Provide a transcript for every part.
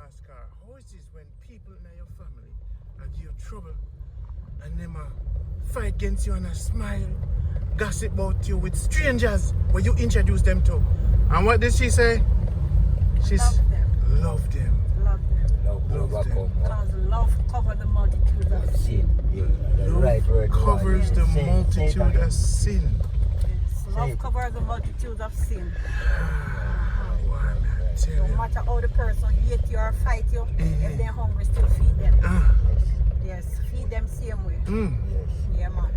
ask her, how is this when people in your family give you trouble and them fight against you and smile, gossip about you with strangers where you introduce them to? And what did she say? She's love them. Love them. Because love covers the multitude of sin. Love covers the multitude of sin. Yes. Love covers the multitude of sin. No matter how the person hate you or fight you, if they're hungry, still feed them. Yes, feed them same way. Yeah, man.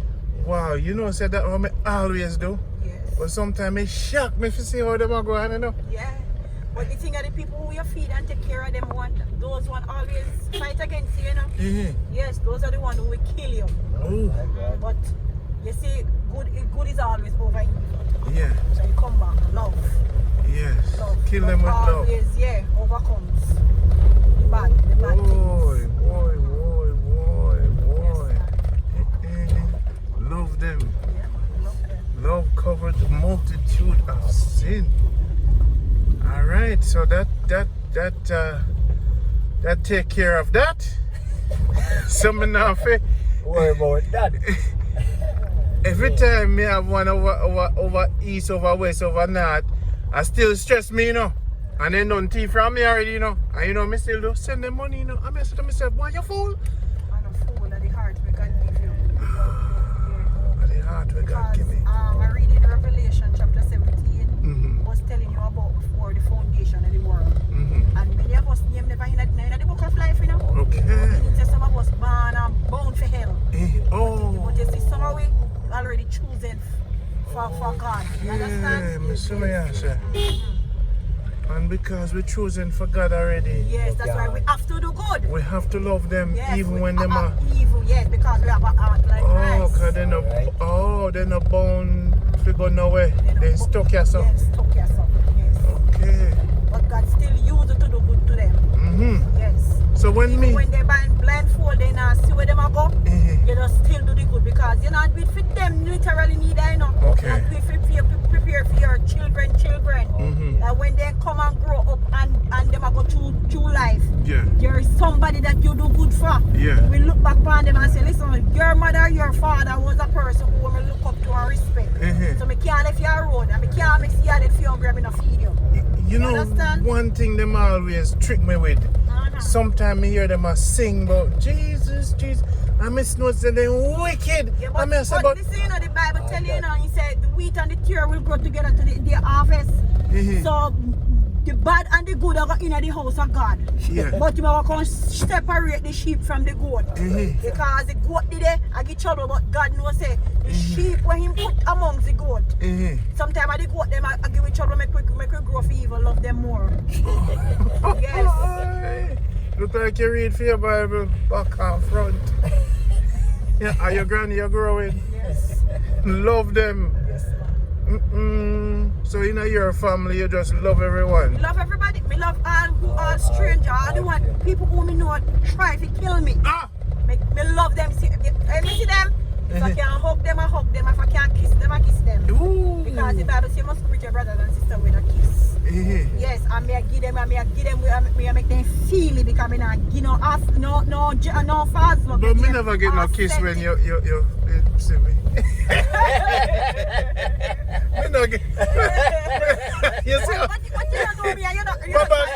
Wow, you know, said that what I always do. Yes. But sometimes it shock me to see how them are going, you know. Yeah. But the thing of the people who you feed and take care of them, those one always fight against you, you know. Yes, those are the ones who will kill you. But you see, good is always over evil. Yeah. So you come back, love. Yes. Love. Kill them with love. Always, yeah, overcomes the bad things. Boy. Yes, love them. yeah, love them. Love covers the multitude of sin. All right, so that take care of that. Something now, worry about that. Every time me have one over east, over west, over north, I still stress me, you know. And they don't tea from me already, you know. And you know, me still do send them money, you know. And I say to myself, why you fool? I'm a fool of the heart we God give you. The heart we God give me. I read in Revelation chapter 17 was telling you about before the foundation of the world. And many of us name never in the book of life, you know. Okay. Meaning that some of us born and bound for hell. But you see, some of we already chosen for God. You understand? And because we're chosen for God already. Yes, that's why we have to do good. We have to love them, yes, even when them are evil. Yes, because we have a heart like Christ. because they're not bound to go nowhere. They're stuck here, so. Yes, stuck here, so. Yes. Okay. But God still uses it to do good to them. Yes. So when they're blindfold, they not see where them are go. You just still do the good because you're not do it for them literally need I know. Okay. And do it for prepare for your children. That when they come and grow up and them are go through life. Yeah. There is somebody that you do good for. Yeah. We look back on them and say, listen, your mother, your father was a person who we look up to and respect. So I can't let you road and I can't make you let you hungry and feed you. You know, understand? one thing them always trick me with. Sometimes I hear them sing about Jesus. I miss notes that they're wicked. Yeah, but this, you know, the Bible tell you, he said the wheat and the tear will grow together to the harvest. So the bad and the good are going in the house of God. Yeah. But you can separate the sheep from the goat. Because the goat did it, I get trouble, but God knows say the sheep when he put amongst the goat. Sometimes the goat them I give it trouble, make we grow for evil, love them more. Yes. Look like you read for your Bible back and front. Yeah, are your granny you're growing? Yes. Love them. Yes. So in your family you just love everyone? Me love everybody. Me love all strangers, all the one people who me know try to kill me. Me love them. See them? If I can hug them, I hug them. If I can't kiss them, I kiss them. Because the Bible says you must greet your brothers and sisters with a kiss. Yes, and me I give them, me I make them feel it because me not give no false love. But me never get no kiss when you see me. Me not get. You see? What you know me? You're not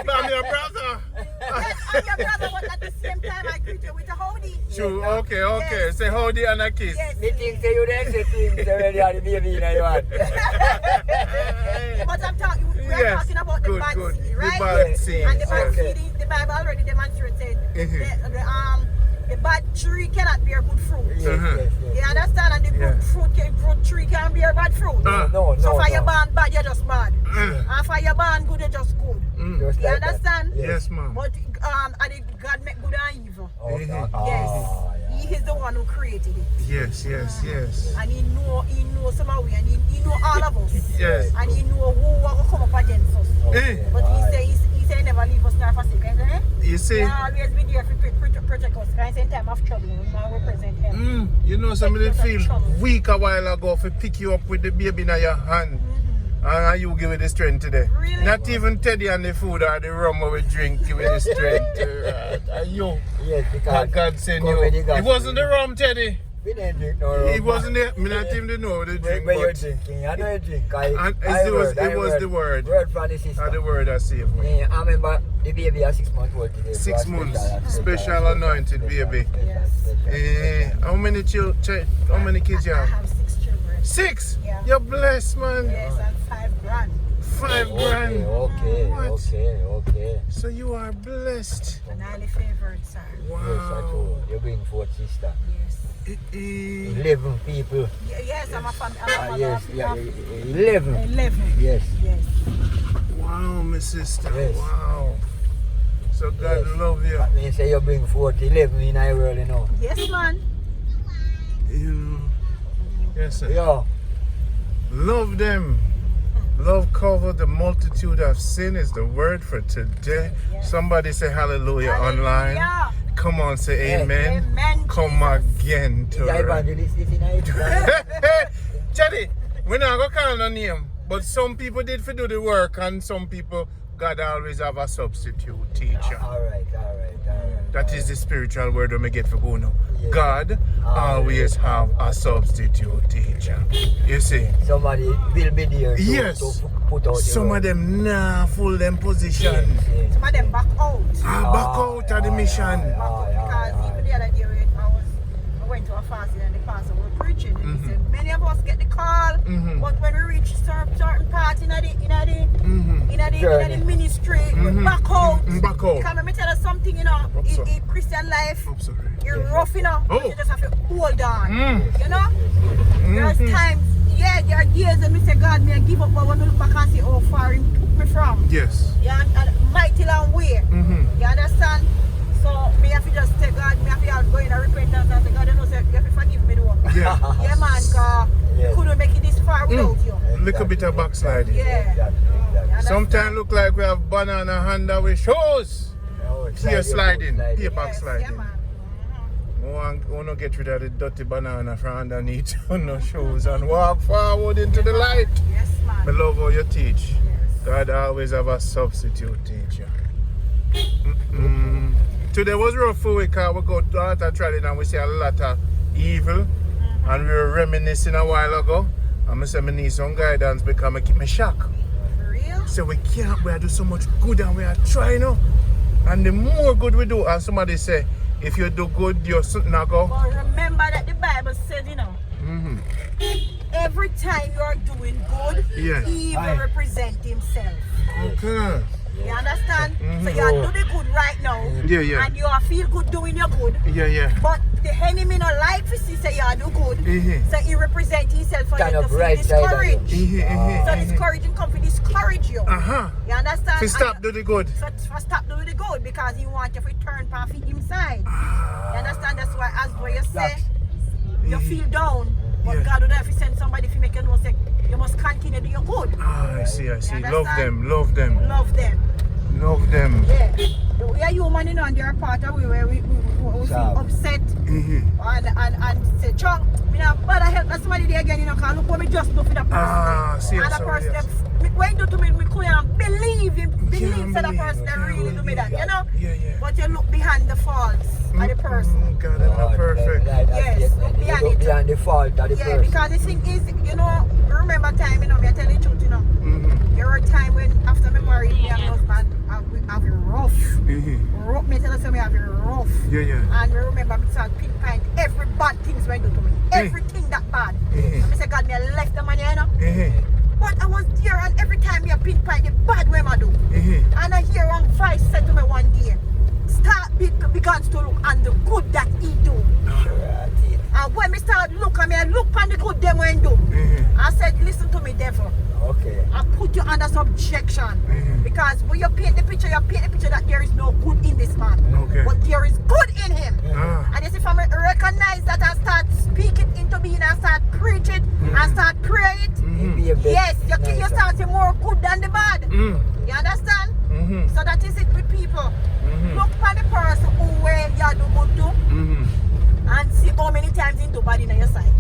I'm your brother. Yes, I'm your brother, but at the same time I greet you with a howdy. True, okay. Yes. Say howdy and a kiss. Yes. Me think say you then say things already are the baby in your heart. But I'm talking, we're talking about the bad seed, right? The bad seed. And the bad seed, the Bible already demonstrates the bad tree cannot bear good fruit. You understand? And the good tree can bear bad fruit. So for your band bad, you're just bad. And for your band good, you're just good. You understand? Yes, ma'am. But God make good and evil. Yes. He is the one who created it. Yes. And he know some of we, and he know all of us. Yes. And he know who will come up against us. But he say never leave us nor forsake us. You see? He always be there to protect us. And in time of trouble, we now represent him. You know, somebody feel weak a while ago if pick you up with the baby in your hand. And you give it the strength today. Really? Not even Teddy and the food or the rum we drink give it the strength. And you. Yes, because God send you. comedy It got wasn't the rum, Teddy. We didn't drink no rum. It wasn't the. Me not even know the drink. When you're But drinking, I know you drink. And it was the word. Word from the sister. The word that saved me. Yeah, I remember the baby at 6 months old today. 6 months. Special anointed baby. Yes. How many how many kids you I have? have 6 children. 6? Yeah. You're blessed, man. Yes, and 5 grand. 5 grand. Okay, What? okay. So you are blessed. An highly favored, sir. Yes, I Wow. told you. You bring forth sister. Yes. 11 people. Yes, I'm a family. Yes, yeah, 11. 11. Yes. Yes. Wow, my sister. Yes. Wow. So God Yes. love you. That means say you bring forth 11 in our world, you know. Yes, man. You know. Yes, sir. Yeah. Love them. Love cover the multitude of sin is the word for today. Yes. Somebody say hallelujah online. Hallelujah. Come on, say Yes. amen. Amen, Come again to The her. evangelist is in our Chetty, we not gonna call no name, but some people did for do the work, and some people God always have a substitute teacher. Alright. That is the spiritual word we get for Bono. Yeah. God always have a substitute teacher. You see? Somebody will be there to, Yes. to put out the Some word. of them nah full them position. Yes. Some of them back out. Back out of the mission. Back out because even the other day I went to a fasting and the pastor was preaching and he said many of us get the call, but when we reach certain parts in the ministry, we back out. Back out. Because let me tell you something, you know, Oops, in Christian life, I'm sorry. you're rough, you know, but Oh. you just have to hold on. Mm. You know? There's times, there are years and we say, God, may I give up, but when we look back and see how far He took me from. Yes. Yeah, and mighty long way. You understand? So, me have to just say, God, me have to go in a repentance and say, God, you know, say, you have to forgive me though. Yeah. Yeah, man, because Yes. couldn't make it this far without you. Little bit of backsliding. Yeah. Exactly. Sometimes look like we have banana hand with shoes. Here sliding. Here Yes, backsliding. yeah, man. We want to get rid of the dirty banana from underneath on no shoes and walk forward into the light. Yes, I man. love how you teach. Yes. God always have a substitute teacher. Today was rough for we because we go to Art Trading and we see a lot of evil. And we were reminiscing a while ago. And I said I need some guidance because I keep me shocked. For real? So we do so much good and we are trying now. And the more good we do, and somebody say, if you do good, you're not go. But remember that the Bible said, you know, every time you are doing good, Yes. He will represent himself. Okay. You understand? So you are do the good right now. Yeah. And you are feel good doing your good. Yeah. But the enemy not like to see say you are do good. So he represent himself for Kind you of to feel right side of it. discouraged. So discouraging come to discourage you. You understand? To stop And do the good. So for stop doing the good because he want you to turn and fit him side. You understand? That's why as what you say, you feel down. But Yeah. God would have to send somebody to make you know say you must continue to do your good. I see. understand? Love them. Love them. Love them. Yeah. We are human, you know, and they're part of we where we feel upset and say, Chuck, me not bother help that somebody there again, you know, because look what me just do for that person. See, And that sorry, person, yes. when you do to me couldn't believe him, believe that believe, person that really do me that, you know? Yeah. But you look behind the faults of the person. God, I'm not perfect. Yes, behind it. Behind the fault of the Yeah, person. because the thing is, you know, remember time, you know, me I tell you the truth, you know. There were times when after me married, me and my husband have it rough. Rough, me tell you, me have it rough. Yeah. And we remember me start pinpoint every bad things when do to me. Everything that bad. And me say, God, me I left the man here, you know. But I was there and every time me I pinpoint the bad way I do. And I hear one voice said to me one day, start begins to look on the good that he do. And when me start look at me, I look on the good them when do. I said, listen to me, devil. Okay. I put you under subjection. Because when you paint the picture that there is no good in this man. Okay. But there is good in him. Ah. And if I recognize that and start speaking into being and start preach it and start pray it, Be a bit yes, you nicer. start to more good than the bad. You understand? So that is it with people. Look for the person who where you do good to and see how many times he do bad in your sight.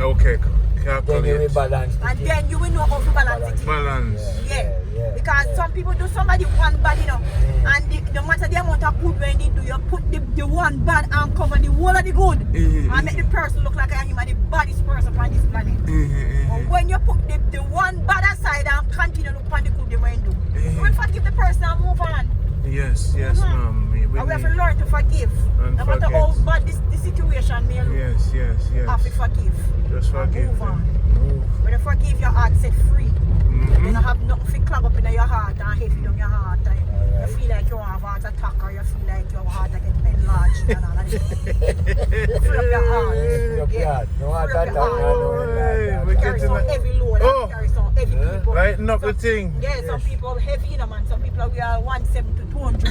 Okay. Then you will Calculate. balance the And thing. then you will know how to balance it. Balance. Yeah. Because some people do somebody one bad, you know, and no matter the amount of good when they do, you put the one bad and cover the whole of the good. And make the person look like him and the baddest person on this planet. But when you put the one bad aside and continue to look on the good they might do, you will forgive the person and move on. Yes, ma'am. And we have to learn to forgive. And No matter forget. how bad the situation may look, Yes. have to forgive. Just forgive. Move on. Move. When you forgive, your heart set free. You don't have nothing to clog up in your heart and heavy down your heart. And you feel like you have a heart attack or you feel like your heart get enlarged and all that. Free up your heart. Free up your heart. No heart Free up attack, your no heart. we Carry getting some it. heavy load and carry some heavy people. Lighten up the thing. Yeah, some people heavy, you know, man. Some people we are 170 to 200.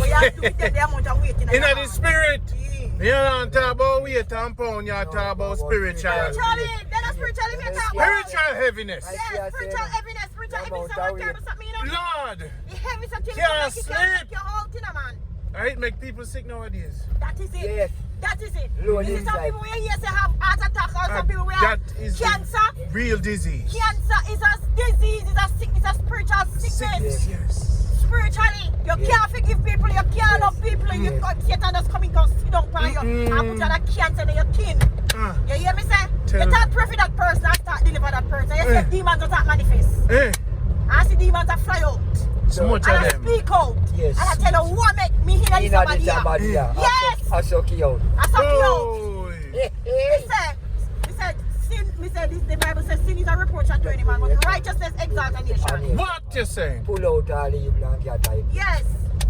We have to get the amount of weight in In your the heart. spirit. Yeah. You don't talk about weight and pound, you talk about spiritual. Spiritually, then a spiritually we talk about. Spiritual heaviness. Yes, spiritual heaviness, spiritual heaviness. Someone tell me something, you know. Lord. The heavy something Can't like you sleep. can't take your whole thing, man. Right, make people sick nowadays. That is it. Yes. That is it. Load You see some inside. people we hear say have heart attack or some people we have that is cancer. real disease. Cancer is a disease, is a sickness, a spiritual sickness. Yes. Spiritually, you can't forgive people, you can't love people, and you got Satan just coming to sit down by you and put out a cancer in your kin. You hear me say? Tell You start pray for that person and start deliver that person. You say demons will start manifest. Eh, I see demons are fly out. so much And of I them. speak out. Yes. And I tell you what make me hear In somebody the here. somebody, Yes. I suck you out. I suck you out. Oh, He said, sin, me said, the Bible says sin is a reproach unto any man, but righteousness exalts a nation. what you saying? Pull out all the evil and get out. Yes.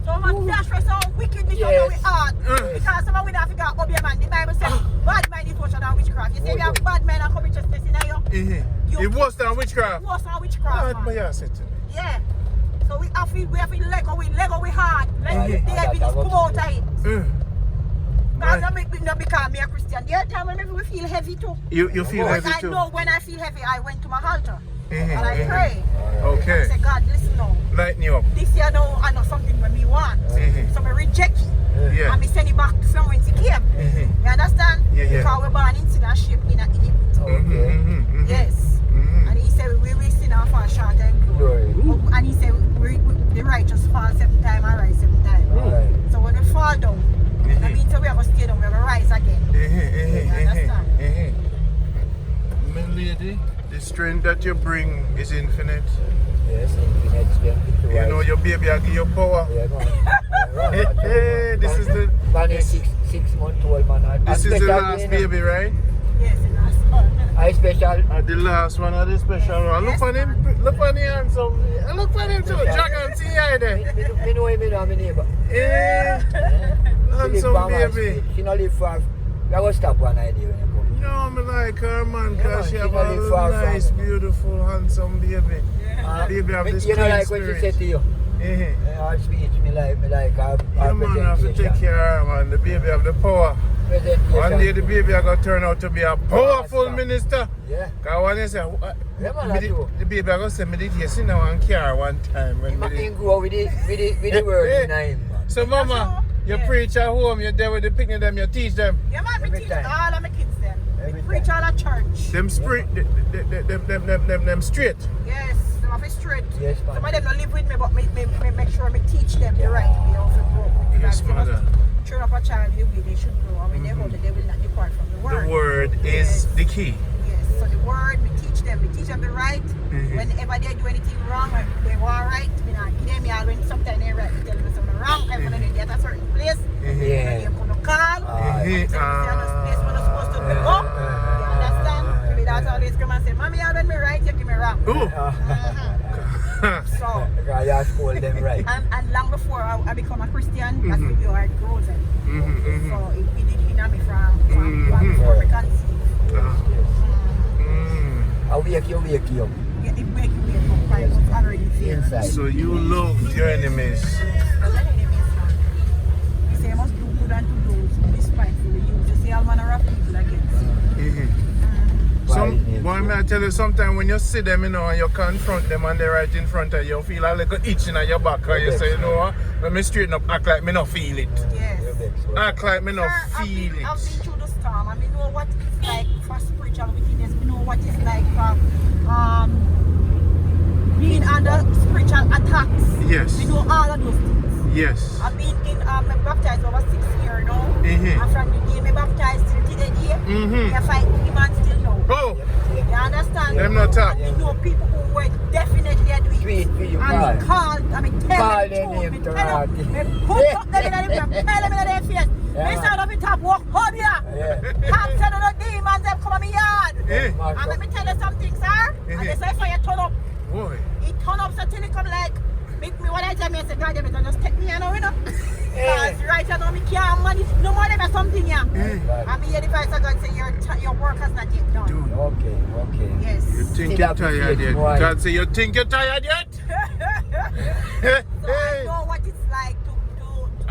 So man dash for some wickedness out of our heart. Because some of we don't figure obey man. The Bible says bad mind is worse than witchcraft. You say we have bad mind and covetousness in you. It was than witchcraft. Worse than What witchcraft, my man. ass said to me? Yeah. So we have to Lego we hard. Let the heaviness come out of it. Because don't make me not become me a Christian. The other time when we feel heavy too. You feel Because heavy I too? know when I feel heavy, I went to my altar. And I pray. I Okay. say, God, listen now. Lighten you up. This year now, I know something when me want. So I reject it. Yeah. And I send it back from when it came. You understand? Yeah. Because we're born in sin and shape in Egypt. Okay. Yes. And he said, we will sin and fall short and Glory. grow. And he said, the righteous fall 7 times and rise 7 times. Alright. So when we fall down, that means we have to stay down, we have to rise again. You understand? My lady, the strength that you bring is infinite. Yes, infinite strength. You know your baby I give you power. Yeah, go on. Hey, this is the Man is 6 months old, man. this is the last baby, right? Yes, and that's all. I special. The last one of the special one. Look on him, look on him handsome. Look on him too. Dragon see you there. Me know him, my neighbor. Eh, handsome baby. She not live far. We are going to stop one idea when you come. No, me like her man, cause Yeah, she have she not live a far from nice, me. beautiful, handsome baby. Baby have this You know, clean like what she spirit. said to you. Her speech, me like her Yeah, man, have to take care of her, man. The baby have the power. One day the baby are gonna turn out to be a powerful minister. Yeah. Cause when they say, Yeah, man, me I the do. baby are gonna send me the yes in one car one time. When me He grow with the word in him, man. so mama, you preach at home, you're there with the picnic them, you teach them. Yeah, man, we Every teach time. all of my kids them. Every We preach all at church. Them straight, them straight. Yes, them have it straight. Yes, man. Some of them don't live with me, but me make sure me teach them the right way how to grow. Yes, Because they must mother. train up a child the way they should grow. And when they hold it, they will not depart from the word. The word is the key. Yes, so the word, we teach them the right. Whenever they do anything wrong, or they want right, we not give them all when sometimes they right, we tell them something wrong, and when they get a certain place, Yeah. they're going to call, and tell them this place where they're supposed to go. You understand? Maybe that's always come and say, Mommy, I when me right, you give me wrong. Ooh. So, You have to hold them right. and long before I become a Christian, that's when your heart grows. So it did hinder me from before we conceive. I'll wake you. Yeah, it wake you up. I was already there. Inside. So you love your enemies. He say, you must do good unto those who despitefully use. You see all manner of people against. Some boy, may I tell you, sometimes when you see them, you know, and you confront them and they're right in front of you, you feel a little itch in your back, and you say, you know what, let me straighten up, act like me not feel it. Yes. Act like me not Sir, feel I've been it. through the storm. calm. And we know what it's like for spiritual wickedness. We know what it's like for being under spiritual attacks. Yes. We know all of those things. Yes. I've been in baptized over 6 years now. Mm-hmm. And from the day me baptized till today, Mm-hmm. I fight demons still now. Oh, You understand? them not talk. And we know people who were definitely a do it. Tweet for you, And me call, and me tell Call them their the name truth. to Me tell Rocky. them, me put up them in their tell them in their face. Yeah, Me man. stand up in top, walk home here. Yeah. Come send the demons, them come on me yard. Eh. And let me tell you something, sir. And they say fire turn up. Boy. It turn up so till it come like, make me what I tell me, I say, God, you just take me, you know. Because right now, me can't manage no more than something here. And me hear the voice of God say, your work has not yet done. Dude, Okay. Yes. you think Still you're have to tired face yet? why. God say, you think you're tired yet? So I know what it's like to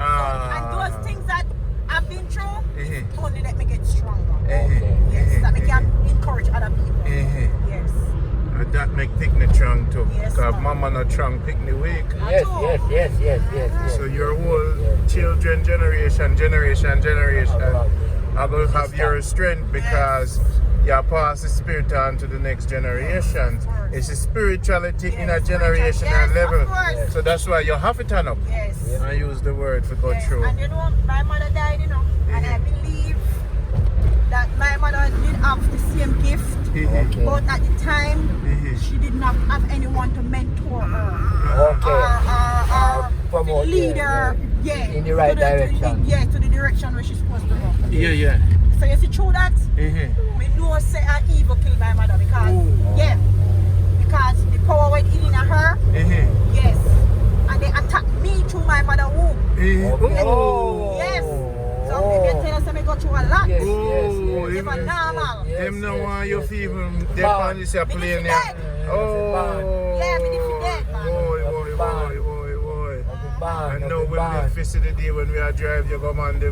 and those things that I've been through, it's only let me get stronger. Yes, that me can encourage other people. Yes. That make picnic strong too. Yes, Because ma'am. mama not strong picnic week. Yes. So your whole children generation are going to have your strength because you pass the spirit on to the next generation. It's a spirituality in a generational level. So that's why you have to turn up. Yes. I use the word to go through. And you know, my mother died, you know, and I believe that my mother did have the same gift, but at the time, she did not have anyone to mentor her. Promote, leader, in the right direction. To the direction where she's supposed to go. Yeah. So you see through that, we know say an evil killed my mother because the power went in her. Yes. And they attacked me through my mother womb. Yes. So if you tell us I go through a lot. Yes. It's normal. Them know why you feel them on this plane here. Yeah, me if you dead, man. Boy. I know when we visit the day when we are drive, you come on the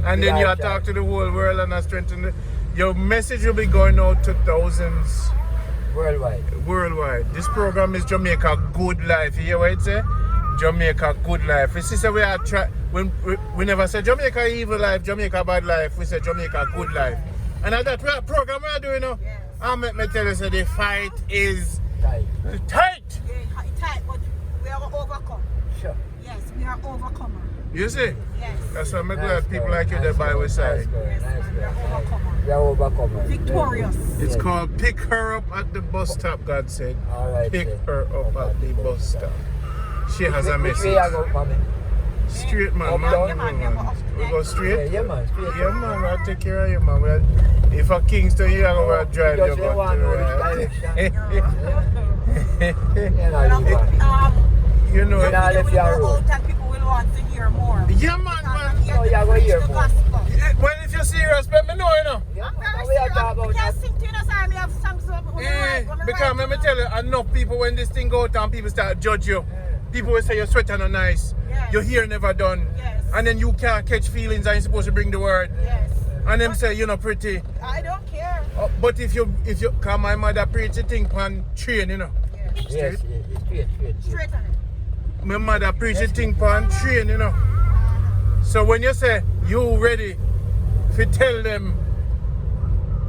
and then you talk to the whole world and strengthen your message will be going out to thousands worldwide. This program is Jamaica Good Life. You hear what it say? Jamaica Good Life. This is we are when we never say Jamaica Evil Life, Jamaica Bad Life. We say Jamaica Good Life. And at that program we are doing now. I make me tell you say the fight is tight. Yeah, tight, but we are overcome. Sure. Yes, we are overcomer. You see? Yes. That's why I'm glad people like you there by our side. Yes, we are overcomer. We are overcomer. Victorious. It's called Pick Her Up at the Bus Stop, God said. Alright. Pick her up at the bus stop. She has a Which way message. I go, mommy? Straight man, Up, man. down? We go straight? Yeah, man. Straight. Yeah, man, we'll take care of you, man. If a Kingston here, I'm going to drive you Just back want to to know the which right. direction. You know Your it. Nah, video if will you are go road. out and people will want to hear more. Yeah, man. Oh, yeah, go hear the more. gospel. Well, if you're serious, let me know, you know. Yeah, I'm man, very we are serious. talking We about can't that. sing to you, so I have songs up. Because let me tell you, enough people when this thing go out and people start judge you. People will say your sweater not nice. Yes. Your hair never done. Yes. And then you can't catch feelings and you're supposed to bring the word. Yes. And them say you're not pretty. I don't care. But if you cause my mother preach the thing on train, you know. Yes. Yes, straight. Straight on it. My mother preach the thing on train, you know. So when you say you ready, if you tell them,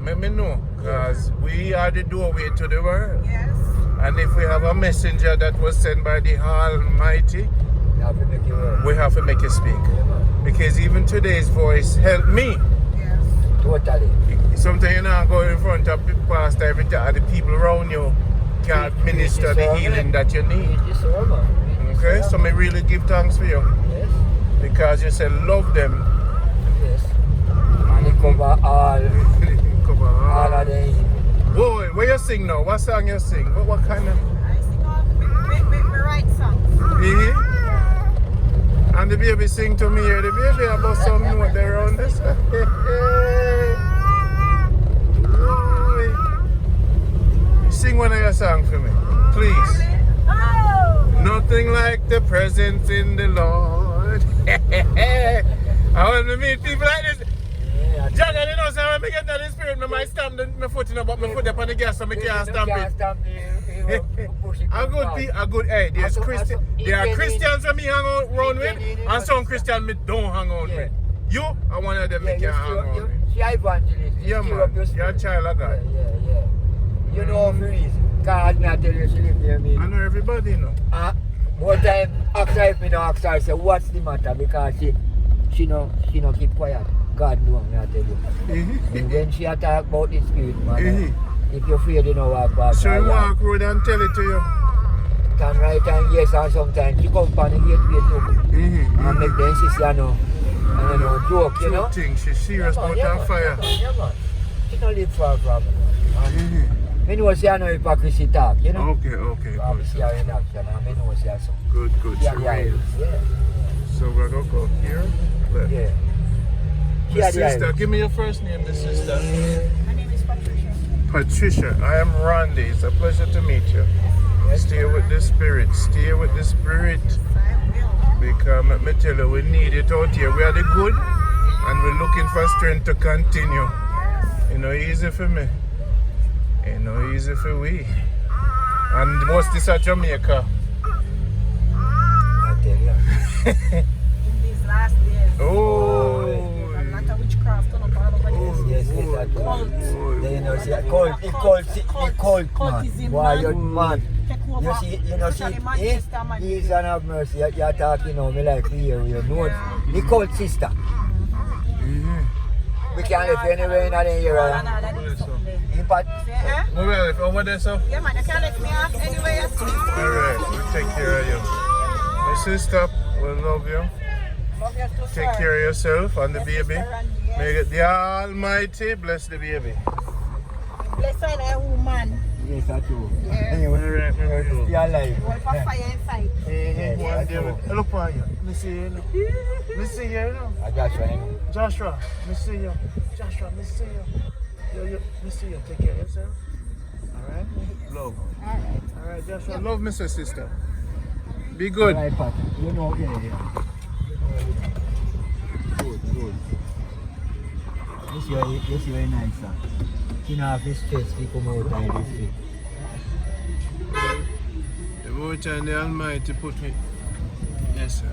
let me know. Because we are the doorway to the world. Yes. And if we have a messenger that was sent by the Almighty, You have to make it work. we have to make it speak. Yeah, man. Because even today's voice helped me. Yes. Totally. Sometimes you know go in front of the pastor every time the people around you can't minister the healing that you need. It's a woman. Okay, so me really give thanks for you. Yes. Because you said love them. Yes. And it cover all Cover all. of the evil. Boy, what you sing now? What song you sing? What kind of? I sing all me right songs. And the baby sing to me here. The baby about some note there around this. Sing one of your songs for me, please. Oh! Nothing like the presence in the Lord. I want to meet people like this. Yeah. John, you know, so when I get that in spirit, I might stamp my foot in, but my foot up on the gas so I can't stamp it. A good, hey, there are Christians that me hang out around with, and some Christians me don't hang out with. You are one of them Yeah, that you can hang stir- on. you- she evangelist. Yeah, stir man. up your You're a spirit. child of God. Yeah. You know for reason. God not tell you she live there, me. I know everybody, you know. More time, ask her if me no ask her, say what's the matter because she no keep quiet. God know me, I tell you. And when she attack about the spirit, man, if you're afraid, you know walk past. So you walk road and tell it to you. Can right and yes, and sometimes she come on the gateway too. And make them see, you know, and you know, joke, you know. Two things, she's serious about her fire. Yeah, man. She don't live far from me. I know she no hypocrisy talk, you know. Okay, I good. see her in action, and I know she has some. Good, Yeah, she yeah, real. yeah. So we're gonna go here, left. Yeah. She My had the sister, eyes. give me your first name, my sister. My name is Patricia. Patricia, I am Randy. It's a pleasure to meet you. Stay with the spirit. Stay with the spirit. Because let me tell you, we need it out here. We are the good and we're looking for strength to continue. You know, easy for me. You know, easy for we. And what's this at Jamaica? I tell you. In these last days. Oh. A lot of witchcraft on the bottom of Yes, this. I do. Cult. Then you know, see, cult, man. Cultism, Why man. you man? Take over. You see, Especially Manchester, man. Please and have mercy. You're talking, you know, me like to hear you know. The cult sister. We can't live anywhere in that area. In fact, Over there, sir? Yeah, man, you can't let me off anywhere you see. Alright, we'll take care of you. My sister, we love you. Love you too, Take sir. care of yourself and the Yes, baby. Mr. Randy, yes. May the Almighty bless the baby. Bless her, that woman. yes, I do. Yeah. Anyway, Alright, my good. you're alive. Wolf of fire inside. Hey, Yeah, David. Look on you. Let me see you. Let me see you. I just trying. Joshua, let me see you. Joshua, let me see you. Let me see you. Take care of yourself. Alright? Love. Alright, Joshua. Love me, sister. Be good. Right, Pat. You know, yeah. Good. This is very nice, sir. You know, have this stress, we come out and this way. The more time the Almighty put me. Yes, sir.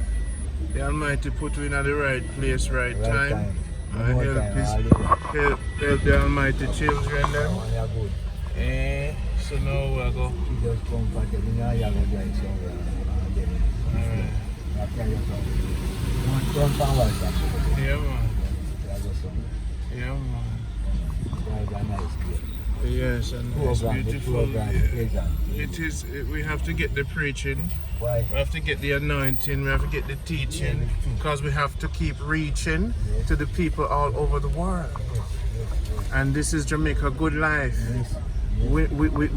The Almighty put me in the right place, right time. And help the Almighty children them. Yeah, good. So now we'll go. She just comfortable. You know, you have to drive somewhere. Alright. I tell you something. Don't forward, sir. Yeah, man. Yeah, go somewhere. Yeah, man. Drive a nice day. Yes, and it's beautiful. Yeah. It is. We have to get the preaching. Why? We have to get the anointing. We have to get the teaching, because we have to keep reaching to the people all over the world. And this is Jamaica Good Life. Yes. We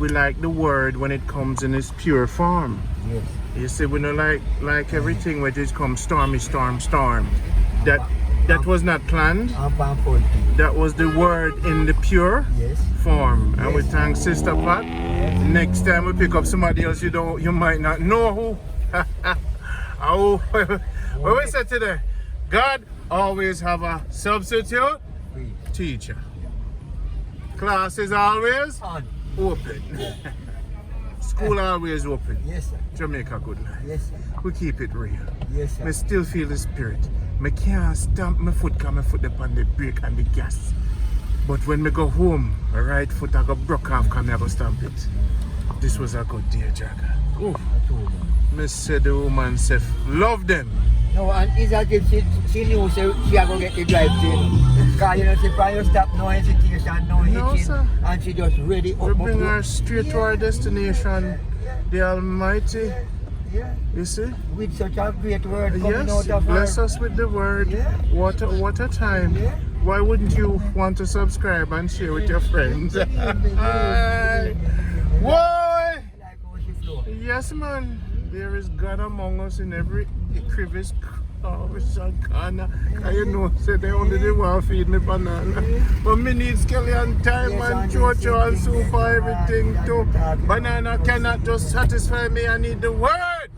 like the word when it comes in its pure form. Yes. You see, we don't like everything where it comes stormy, storm. That was not planned. That was the word in the pure Yes. form. And we thank Sister Pat. Next time we pick up somebody else you might not know who. Oh, what we said today? God always have a substitute teacher. Class is always open. School always open. Yes, sir. Jamaica Good Life. Yes, sir. We keep it real. Yes, sir. I still feel the spirit. I can't stamp my foot because my foot up on the brake and the gas. But when I go home, my right foot I go broke off because I go stamp it. This was a good day, Jagger. Oh, I said the woman said, love them. No, and it's as if she knew she had to get the drive thing. Because you know, she probably stop no hesitation, no hitching. Sir. And she just ready up. We bring her straight to our destination, the Almighty. Yeah. You see? With such a great word coming Yes, out of her. bless us with the word. Yeah. What a time. Yeah. Why wouldn't you want to subscribe and share with your friends? Why? Like how she flow. Yes, man. There is God among us in every crevice, corner. You know, say they only they want to feed me banana. But me need skelly and time and chocho and soup for everything too. Banana cannot just satisfy me. I need the word.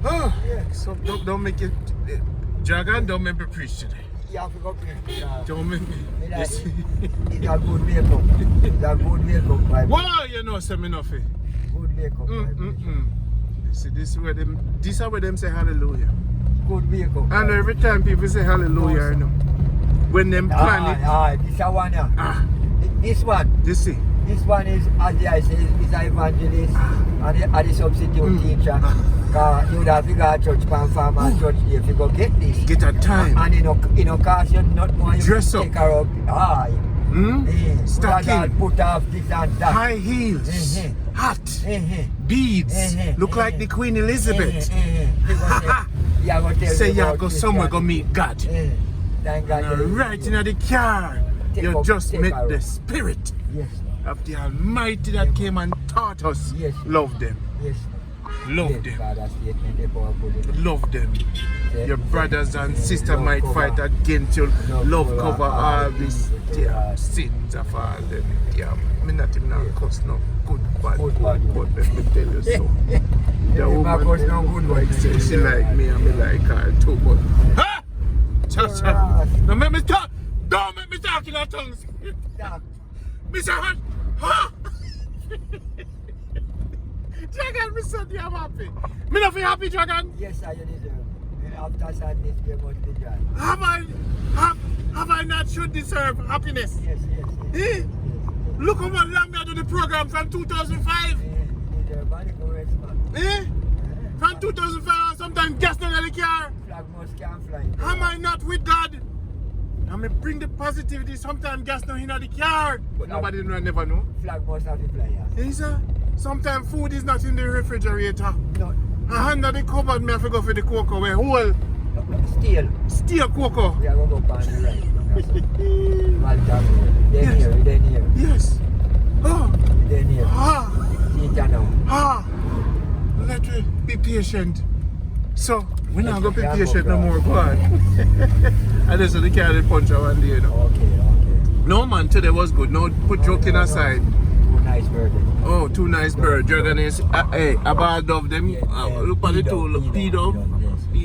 Yeah. So don't make it, Dragon. Don't make me preach today. You have to go preach. Don't make me. You see? It's a good makeup. It's a good makeup vibe. Wow, you know, say me nothing. Good makeup vibe. You see, this is where them say hallelujah. Good vehicle. And every time people say hallelujah, you know, when them plan it. This one, yeah. This one. You see? This one is, as I say, is an evangelist and the substitute teacher. Because you would have to go to church, farm and church if you go get this. Get a time. And in a cause you're not going to dress take up. her up. Stocking. Put off this and that. High heels. Hat. Beads. Look like the Queen Elizabeth. Say you go somewhere go meet God. Thank God. Right in the car. You just met the spirit of the Almighty that came and taught us. Love them. Love them. Love them. Your brothers and sisters might fight against you. Love cover all these sins of all them. Yeah, me not even a cuss no good bad but let me tell you so. The woman she like me and me like her too, but ha! Cha-cha. Don't make me talk. Don't make me talk in our tongues. Mr. Hunt. Ha! Dragon, me so damn happy. Me not feel happy, Dragon? Yes, I deserve. After sadness, there must be joy. Have I not should deserve happiness? Yes. Look how long I do the program from 2005. From 2005, sometimes gas down in the car. Flag must can't fly. Am I not with God? I may bring the positivity, sometimes gas down in the car. But nobody never know. Flag must have to fly, Yes, sir. Sometimes food is not in the refrigerator. No. Under the cupboard, me have to go for the cocoa. We whole steel cocoa. We are going to go on the right. Then here. Yes. Oh. Then here. Let me be patient. So, we're not going to be patient no more. Go on. I just want to carry the punch one day, you know. Okay. No, man, today was good. No, put joking aside. Nice bird. Oh, two nice birds. Dragon is a bad dove. Them look at the two P-dove.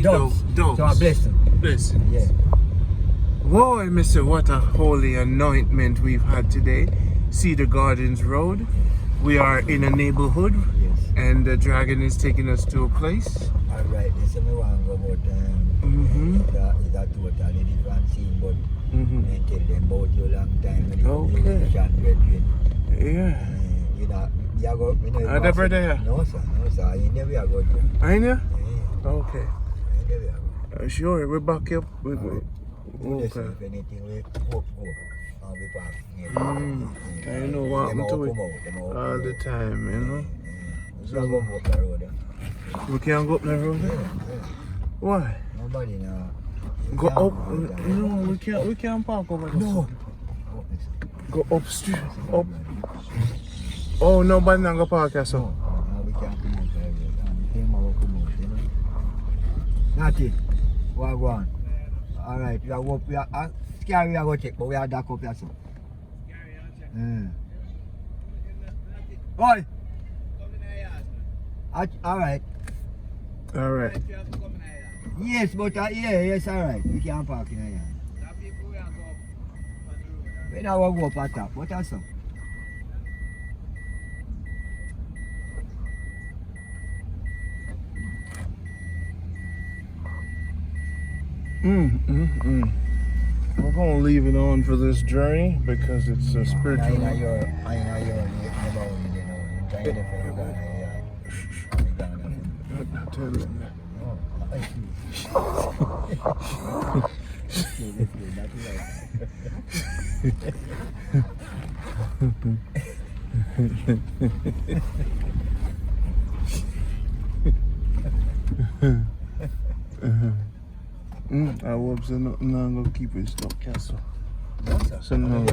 Doves. So I bless them. Bless. Yeah. Boy, Mr. What a holy anointment we've had today. Cedar Gardens Road. We are in a neighborhood, and the Dragon is taking us to a place. Alright, this is me want to go about is that totally different scene, but I tell them about you long time. Yeah. You know, the brother here? No, sir. I never go there. I know? Yeah. Okay. I never go. Sure, we're back up. Okay. If anything, we hope go. I'll be back. I know what happened to it all the time, you know? So go up the road. We can't go up the road? Yeah. Why? Nobody now. Go up? No, we can't park over there. No. Go up street. Up. Oh, nobody not go park here, so. No, we can't come out there. We come out, you know. Natty, what go on? Alright, we are up, we are scary, we are going to check, but we are dark up here, so. Boy! Alright. Alright. Yes, but yes, alright. We can't park in here. We now go up at top. What else? We're going to leave it on for this journey because it's a spiritual. I know you're I was not going to keep it stuck, castle. So no.